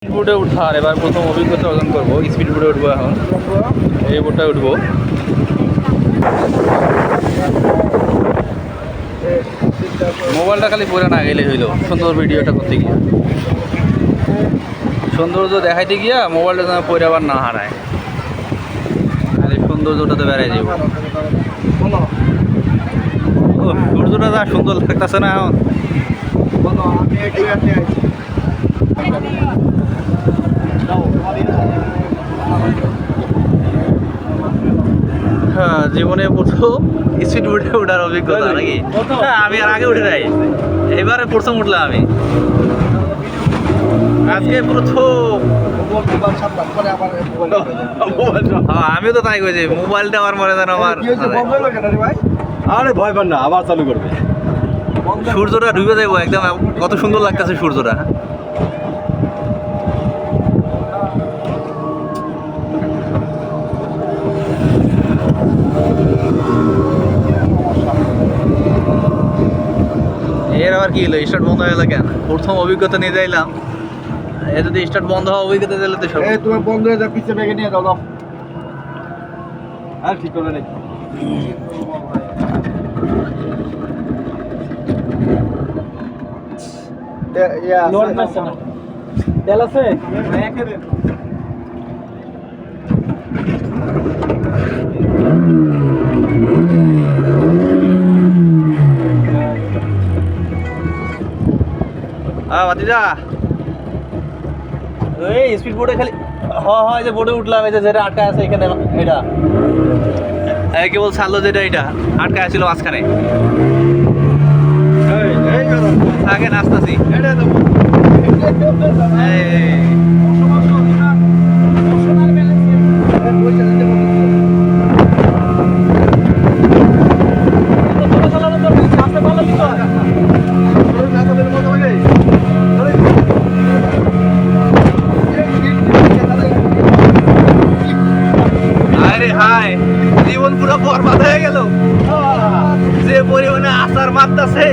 Speed বোটে উঠার এবার প্রথম অভিজ্ঞতা অর্জন করবো। স্পিড বোটে উঠবো এখন, এই বোটটায় উঠবো। মোবাইলটা খালি পরে না গেলে হইলো সুন্দর ভিডিওটা করতে গিয়া, সৌন্দর্য দেখাইতে গিয়া মোবাইলটা যেন পরে আবার না হারায়, আর এই সৌন্দর্যটাতে বেড়াই যাব। ও সূর্যটা যা সুন্দর লাগতেছে না এখন। হ্যাঁ, জীবনে প্রথম স্পিড বোটে ওঠার অভিজ্ঞতা নাকি? হ্যাঁ, আমি আর আগে উঠে যাই, এবারে প্রথম উঠলাম আমি আজকে প্রথম। আমিও তো তাই কইছি, মোবাইলটা আমার মনে যেন আমার। আরে ভয় পান না, আবার চালু করবে। সূর্যটা ডুবে যাবো একদম, কত সুন্দর লাগতেছে সূর্যটা। এর আবার কি হলো, স্টার্ট বন্ধ হয়ে গেল কেন? প্রথম অভিজ্ঞতা নিয়ে যাইলাম, এ যদি স্টার্ট বন্ধ হওয়া অভিজ্ঞতা দিলে তো সব। তোমার বন্ধ হয়ে যা, পিছিয়ে ব্যাগে নিয়ে দাও। আর ঠিক করবে নাকি? তেল আছে? ভাতিজা, এই স্পিড বোটে খালি হয় যে বোটে উঠলাম, এই যে যেটা আটকা আছে এখানে, এটা কেবল ছাড়লো যেটা, এটা আটকা ছিল মাঝখানে। আগে নাচতাছি। হায়, জীবন পুরো বরবাদ হয়ে গেল, যে পরিমাণে আসার মারতাছে।